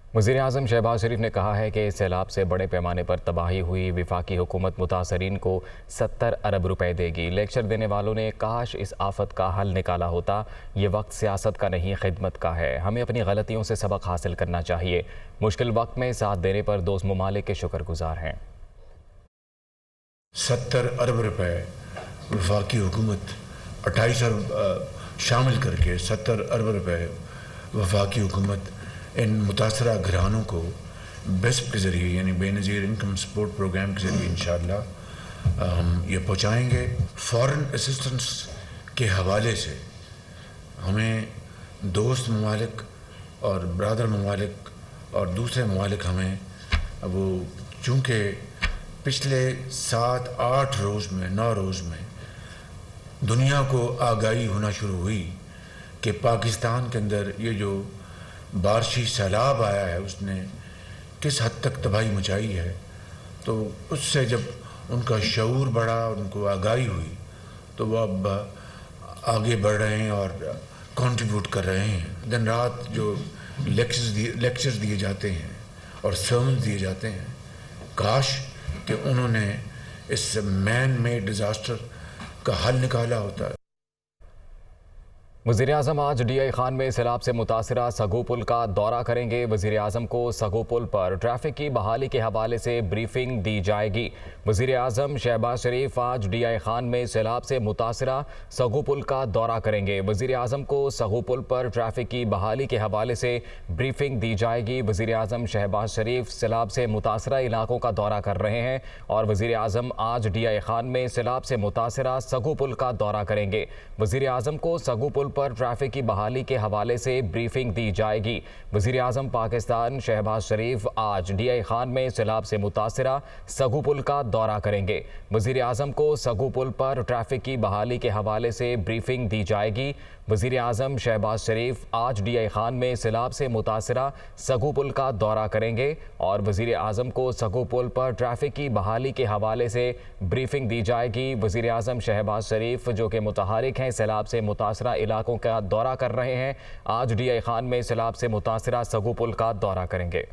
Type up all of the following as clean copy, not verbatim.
वज़ीर-ए-आज़म शहबाज शरीफ ने कहा है कि सैलाब से बड़े पैमाने पर तबाही हुई। वफाकी हुकूमत मुतासरीन को 70 अरब रुपए देगी। लेक्चर देने वालों ने काश इस आफत का हल निकाला होता। ये वक्त सियासत का नहीं, खिदमत का है। हमें अपनी गलतियों से सबक हासिल करना चाहिए। मुश्किल वक्त में साथ देने पर दोस्त ममालिक के शुक्रगुजार हैं। 70 अरब रुपए वफाकी हुकूमत 28 अरब शामिल करके 70 अरब रुपए वफाकी हुकूमत इन मुतासरा घरानों को बेस्प के ज़रिए यानी बेनज़ीर इनकम सपोर्ट प्रोग्राम के ज़रिए इंशाअल्लाह हम ये पहुँचाएँगे। फ़ॉरेन असिस्टेंस के हवाले से हमें दोस्त ममालिक और ब्रादर ममालिक और दूसरे ममालिक हमें वो चूँकि पिछले 7-8 रोज़ में 9 रोज़ में दुनिया को आगाही होना शुरू हुई कि पाकिस्तान के अंदर ये जो बारिशी सैलाब आया है उसने किस हद तक तबाही मचाई है, तो उससे जब उनका शऊर बढ़ा, उनको आगाही हुई, तो वो अब आगे बढ़ रहे हैं और कंट्रीब्यूट कर रहे हैं। दिन रात जो लेक्चर्स दिए जाते हैं और सर्मन्स दिए जाते हैं, काश कि उन्होंने इस मैन मेड डिज़ास्टर का हल निकाला होता। वज़ीर-ए-आज़म आज DI खान में सैलाब से मुतासरा सगो पुल का दौरा करेंगे। वज़ीर-ए-आज़म को सगो पुल पर ट्रैफिक की बहाली के हवाले से ब्रीफिंग दी जाएगी। वज़ीर-ए-आज़म शहबाज शरीफ आज DI खान में सैलाब से मुतासरा सगो पुल का दौरा करेंगे। वज़ीर-ए-आज़म को सगो पुल पर ट्रैफिक की बहाली के हवाले से ब्रीफिंग दी जाएगी। वज़ीर-ए-आज़म शहबाज शरीफ सैलाब से मुतासरा इलाकों का दौरा कर रहे हैं और वज़ीर-ए-आज़म आज DI खान में सैलाब से मुतासरा सगो पुल का दौरा करेंगे। वज़ीर-ए-आज़म को सगो पुल पर ट्रैफिक की बहाली के हवाले से ब्रीफिंग दी जाएगी। वज़ीर-ए-आज़म पाकिस्तान शहबाज शरीफ आज DI खान में सैलाब से मुतासरा सगो पुल का दौरा करेंगे। वज़ीर-ए-आज़म को सगो पुल पर ट्रैफिक की बहाली के हवाले से ब्रीफिंग दी जाएगी। वज़ीर-ए-आज़म शहबाज शरीफ आज DI खान में सैलाब से मुतासरा सगो पुल का दौरा करेंगे और वज़ीर-ए-आज़म को सगो पुल पर ट्रैफिक की बहाली के हवाले से ब्रीफिंग दी जाएगी। वज़ीर-ए-आज़म शहबाज शरीफ जो कि मुतहरिक हैं सैलाब से मुतासरा इलाकों का दौरा कर रहे हैं, आज DI खान में सैलाब से मुतासरा सगो पुल का दौरा करेंगे।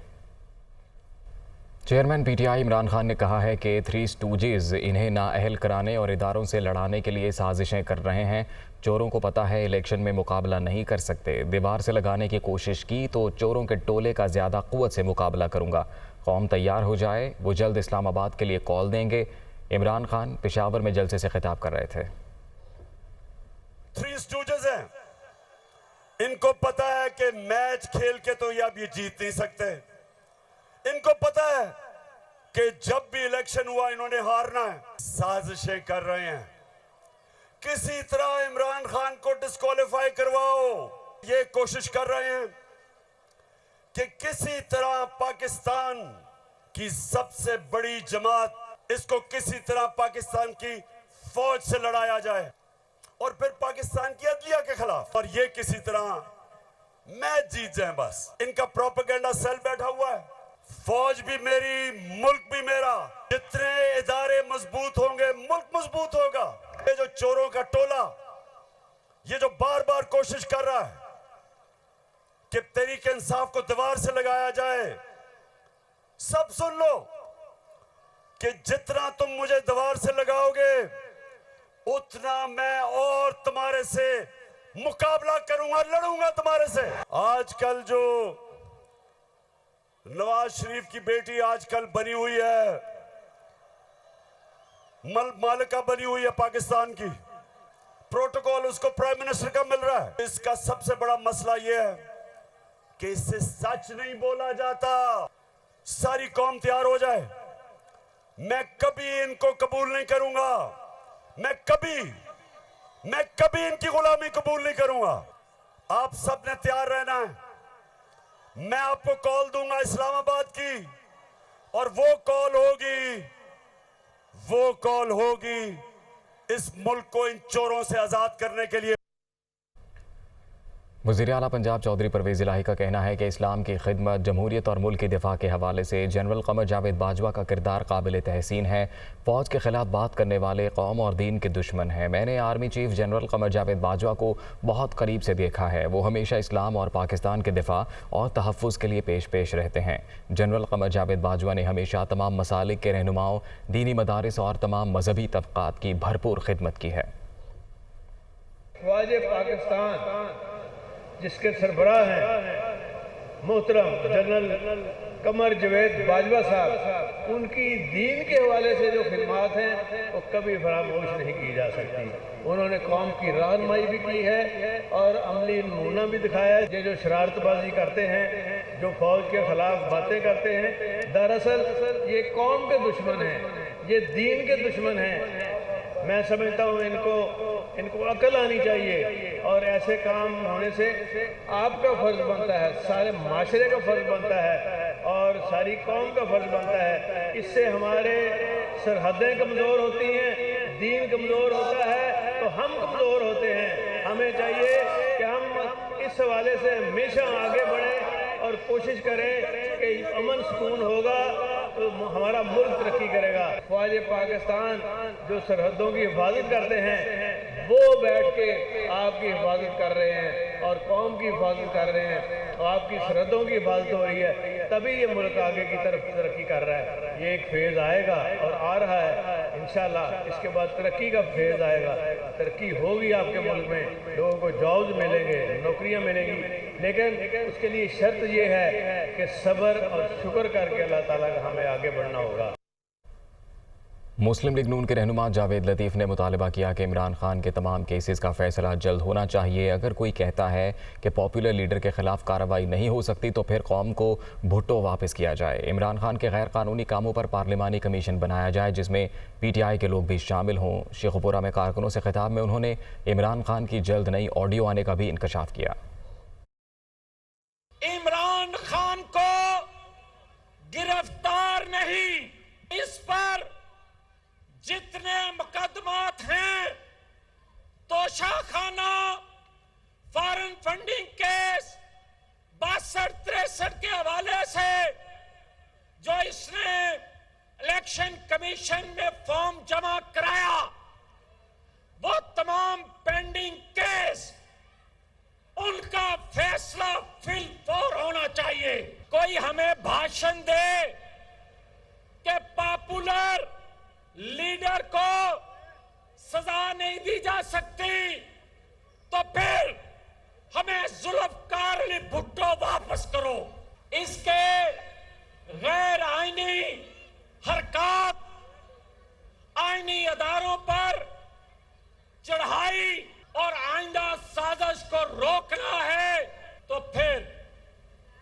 चेयरमैन PTI इमरान खान ने कहा है कि 3 स्टूजेस इन्हें नाअहल कराने और इदारों से लड़ाने के लिए साजिशें कर रहे हैं। चोरों को पता है इलेक्शन में मुकाबला नहीं कर सकते। दीवार से लगाने की कोशिश की तो चोरों के टोले का ज़्यादा क़ुव्वत से मुकाबला करूँगा। कौम तैयार हो जाए, वो जल्द इस्लामाबाद के लिए कॉल देंगे। इमरान खान पेशावर में जलसे से खिताब कर रहे थे। 3 स्टूजेस हैं, इनको पता है कि मैच खेल के तो अब ये जीत नहीं सकते। इनको पता है कि जब भी इलेक्शन हुआ इन्होंने हारना है। साजिशें कर रहे हैं, किसी तरह इमरान खान को डिस्क्वालीफाई करवाओ। ये कोशिश कर रहे हैं कि किसी तरह पाकिस्तान की सबसे बड़ी जमात, इसको किसी तरह पाकिस्तान की फौज से लड़ाया जाए और फिर पाकिस्तान की अदलिया के खिलाफ, और ये किसी तरह मैच जीत जाए। बस इनका प्रोपेगेंडा सेल बैठा हुआ है। फौज भी मेरी, मुल्क भी मेरा। जितने इदारे मजबूत होंगे मुल्क मजबूत होगा। ये जो चोरों का टोला, ये जो बार बार कोशिश कर रहा है कि तहरीक इंसाफ को दीवार से लगाया जाए, सब सुन लो कि जितना तुम मुझे दीवार से लगाओगे उतना मैं और तुम्हारे से मुकाबला करूंगा, लड़ूंगा तुम्हारे से। आजकल जो नवाज शरीफ की बेटी आजकल बनी हुई है, मालिका बनी हुई है पाकिस्तान की, प्रोटोकॉल उसको प्राइम मिनिस्टर का मिल रहा है। इसका सबसे बड़ा मसला यह है कि इससे सच नहीं बोला जाता। सारी कौम तैयार हो जाए। मैं कभी इनको कबूल नहीं करूंगा, मैं कभी इनकी गुलामी कबूल नहीं करूंगा। आप सब ने तैयार रहना है। मैं आपको कॉल दूंगा इस्लामाबाद की, और वो कॉल होगी इस मुल्क को इन चोरों से आजाद करने के लिए। वज़ीर आला पंजाब चौधरी परवेज़ इलाही का कहना है कि इस्लाम की खिदमत, जमहूरियत और मुल्क की दिफा के हवाले से जनरल क़मर जावेद बाजवा का किरदार काबिल तहसीन है। फ़ौज के ख़िलाफ़ बात करने वाले कौम और दीन के दुश्मन हैं। मैंने आर्मी चीफ जनरल क़मर जावेद बाजवा को बहुत करीब से देखा है। वो हमेशा इस्लाम और पाकिस्तान के दिफा और तहफ़्फ़ुज़ के लिए पेश रहते हैं। जनरल क़मर जावेद बाजवा ने हमेशा तमाम मसालिक के रहनुमाओं, दीनी मदारिस और तमाम मजहबी तबक़ात की भरपूर खिदमत की है। फ़ौज पाकिस्तान जिसके सरबराह हैं मोहतरम जनरल कमर जावेद बाजवा साहब, उनकी दीन के हवाले से जो खिदमात हैं वो कभी फरामोश नहीं की जा सकती। उन्होंने कौम की रहनुमाई भी की है और अमली नमूना भी दिखाया है। ये जो शरारतबाजी करते हैं, जो फौज के खिलाफ बातें करते हैं, दरअसल ये कौम के दुश्मन हैं, ये दीन के दुश्मन हैं। मैं समझता हूँ इनको अकल आनी चाहिए और ऐसे काम होने से आपका फ़र्ज़ बनता है, सारे माशरे का फ़र्ज़ बनता है और सारी कौम का फ़र्ज़ बनता है। इससे हमारे सरहदें कमज़ोर होती हैं, दीन कमज़ोर होता है तो हम कमज़ोर होते हैं। हमें चाहिए कि हम इस हवाले से हमेशा आगे बढ़ें और कोशिश करें कि अमन सुकून होगा तो हमारा मुल्क तरक्की करेगा। फ़ौज पाकिस्तान जो सरहदों की हिफाजत करते हैं वो बैठ के आपकी हिफाजत कर रहे हैं और कौम की हिफाजत कर रहे हैं और आपकी सरहदों की हिफाजत हो रही है, तभी ये मुल्क आगे की तरफ तरक्की कर रहा है। ये एक फेज़ आएगा और आ रहा है इंशाल्लाह। इसके बाद तरक्की का फेज़ आएगा, तरक्की होगी आपके मुल्क में, लोगों को जॉब्स मिलेंगे, नौकरियां मिलेंगी, लेकिन उसके लिए शर्त ये है कि सब्र और शुक्र करके अल्लाह ताला का हमें आगे बढ़ना होगा। मुस्लिम लीग नून के रहनुमा जावेद लतीफ़ ने मुतालबा किया कि इमरान खान के तमाम केसेस का फैसला जल्द होना चाहिए। अगर कोई कहता है कि पॉपुलर लीडर के खिलाफ कार्रवाई नहीं हो सकती तो फिर कौम को भुट्टो वापस किया जाए। इमरान खान के गैर कानूनी कामों पर पार्लिमानी कमीशन बनाया जाए जिसमें PTI के लोग भी शामिल हों। शेखुपुरा में कारकुनों से खिताब में उन्होंने इमरान खान की जल्द नई ऑडियो आने का भी इंकशाफ किया। इमरान खान को गिरफ्तार नहीं, इस पर जितने मुकदमात हैं, तोशाखाना, फॉरेन फंडिंग केस 62-63 के हवाले से जो इसने इलेक्शन कमीशन में फॉर्म जमा कराया, वो तमाम पेंडिंग केस, उनका फैसला फिलफौर होना चाहिए। कोई हमें भाषण दे कि पॉपुलर लीडर को सजा नहीं दी जा सकती तो फिर हमें जुल्फकार अली भुट्टो वापस करो। इसके गैर आईनी हरकत, आईनी अदारों पर चढ़ाई और आइंदा साजिश को रोकना है तो फिर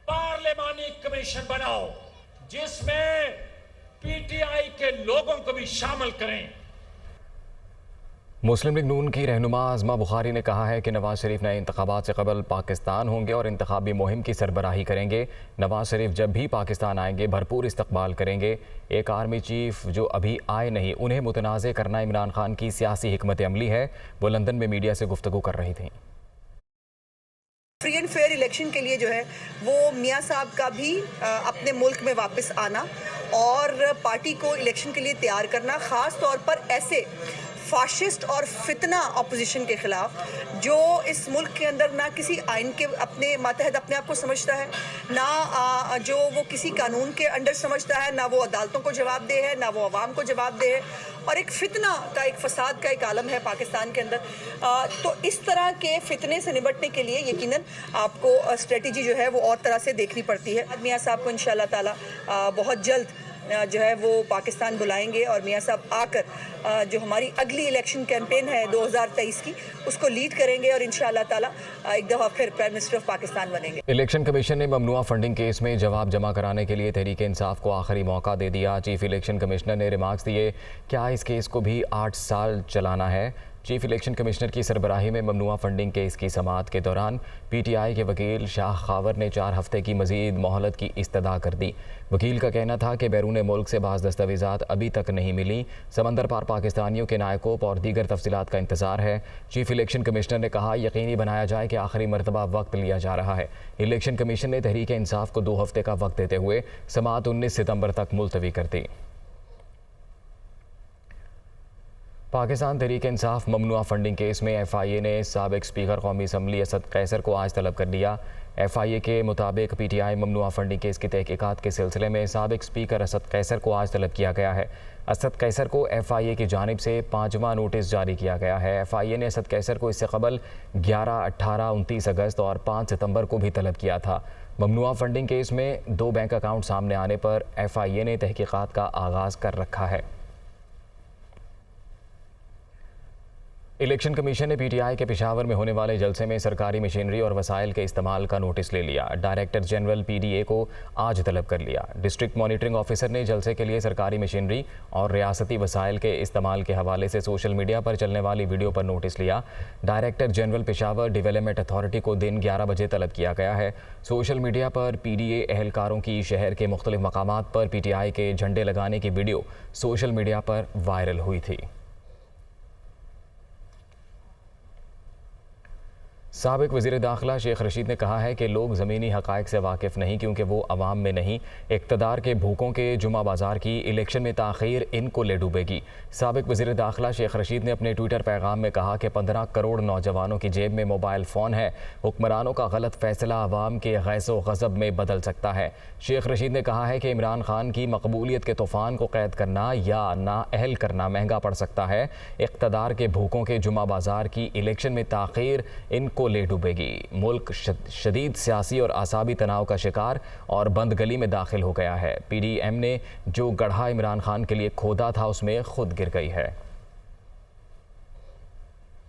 पार्लिमानी कमीशन बनाओ जिसमें PTI के लोगों को भी शामिल करें। मुस्लिम लीग नून की रहनुमा आज़मा बुखारी ने कहा है कि नवाज शरीफ नए इंतखाबात से कबल पाकिस्तान होंगे और इंतखाबी मुहिम की सरबराही करेंगे। नवाज शरीफ जब भी पाकिस्तान आएंगे भरपूर इस्तकबाल करेंगे। एक आर्मी चीफ जो अभी आए नहीं, उन्हें मुतनाज़े करना इमरान खान की सियासी हिकमत अमली है। वो लंदन में मीडिया से गुफ्तगू कर रही थी। फ्री एंड फेयर इलेक्शन के लिए जो है वो मियाँ साहब का भी अपने मुल्क में वापस आना और पार्टी को इलेक्शन के लिए तैयार करना, ख़ास तौर पर ऐसे फाशिस्ट और फितना अपोजिशन के ख़िलाफ़ जो इस मुल्क के अंदर ना किसी आइन के अपने मातहत अपने आप को समझता है, ना जो वो किसी कानून के अंडर समझता है, ना वो अदालतों को जवाबदेह है, ना वो अवाम को जवाबदेह है, और एक फितना का, एक फसाद का एक आलम है पाकिस्तान के अंदर। तो इस तरह के फितने से निपटने के लिए यकीनन आपको स्ट्रेटजी जो है वो और तरह से देखनी पड़ती है। मियाँ साहब को इंशाअल्लाह ताला बहुत जल्द जो है वो पाकिस्तान बुलाएंगे और मियाँ साहब आकर जो हमारी अगली इलेक्शन कैंपेन है 2023 की उसको लीड करेंगे और इंशाअल्लाह ताला एक दफ़ा फिर प्राइम मिनिस्टर ऑफ पाकिस्तान बनेंगे। इलेक्शन कमीशन ने ममनुआ फंडिंग केस में जवाब जमा कराने के लिए तहरीक इंसाफ को आखिरी मौका दे दिया। चीफ इलेक्शन कमिश्नर ने रिमार्क्स दिए, क्या इस केस को भी 8 साल चलाना है? चीफ इलेक्शन कमिश्नर की सरबराही में ममनुआ फंडिंग केस की समाअत के दौरान PTI के वकील शाह खावर ने 4 हफ्ते की मजीद मोहलत की इस्तदा कर दी। वकील का कहना था कि बैरून मुल्क से बाज़ दस्तावेज़ात अभी तक नहीं मिली, समंदर पार पाकिस्तानियों के नायकों और दीगर तफसीलात का इंतजार है। चीफ इलेक्शन कमिश्नर ने कहा, यकीनी बनाया जाए कि आखिरी मरतबा वक्त लिया जा रहा है। इलेक्शन कमीशन ने तहरीक इंसाफ को 2 हफ्ते का वक्त देते हुए समाअत 19 सितंबर तक मुलतवी कर दी। पाकिस्तान तहरीक इंसाफ ममनुआ फंडिंग केस में FIA ने साबिक स्पीकर कौमी असम्बली असद कैसर को आज तलब कर लिया। FIA के मुताबिक PTI ममनुआ फंडिंग केस की तहकीकात के सिलसिले में साबिक स्पीकर असद कैसर को आज तलब किया गया है। असद कैसर को FIA की जानिब से 5वां नोटिस जारी किया गया है। FIA ने असद कैसर को इससे कबल 11, 18, 29 अगस्त और 5 सितंबर को भी तलब किया था। ममनुआ फंडिंग केस में 2 बैंक अकाउंट सामने आने पर FIA ने तहकीकात का आगाज़ कर रखा है। इलेक्शन कमीशन ने PTI के पेशावर में होने वाले जलसे में सरकारी मशीनरी और वसाइल के इस्तेमाल का नोटिस ले लिया। डायरेक्टर जनरल PDA को आज तलब कर लिया। डिस्ट्रिक्ट मॉनिटरिंग ऑफिसर ने जलसे के लिए सरकारी मशीनरी और रियासती वसाइल के इस्तेमाल के हवाले से सोशल मीडिया पर चलने वाली वीडियो पर नोटिस लिया। Director general Peshawar development authority को दिन 11 बजे तलब किया गया है। सोशल मीडिया पर PDA एहलकारों की शहर के मुख्तलिफ मकामात पर PTI के झंडे लगाने की वीडियो सोशल मीडिया पर वायरल हुई थी। साबिक वज़ीर दाखिला शेख रशीद ने कहा है कि लोग ज़मीनी हक़ाइक़ से वाकिफ़ नहीं, क्योंकि वो अवाम में नहीं, इक़्तिदार के भूखों के जुमा बाज़ार की इलेक्शन में ताख़ीर इनको ले डूबेगी। साबिक वज़ीर दाखिला शेख रशीद ने अपने ट्विटर पैगाम में कहा कि 15 करोड़ नौजवानों की जेब में मोबाइल फ़ोन है। हुक्मरानों का गलत फ़ैसला अवाम के गैज़ो ग़ज़ब में बदल सकता है। शेख रशीद ने कहा है कि इमरान खान की मकबूलियत के तूफ़ान को कैद करना या नाअहल करना महंगा पड़ सकता है। इक़्तिदार के भूखों के जुमा बाज़ार की इलेक्शन में ताख़ीर इनको ले डूबेगी। मुल्क शदीद सियासी और आसाबी तनाव का शिकार और बंद गली में दाखिल हो गया है। PDM ने जो गढ़ा इमरान खान के लिए खोदा था उसमें खुद गिर गई है।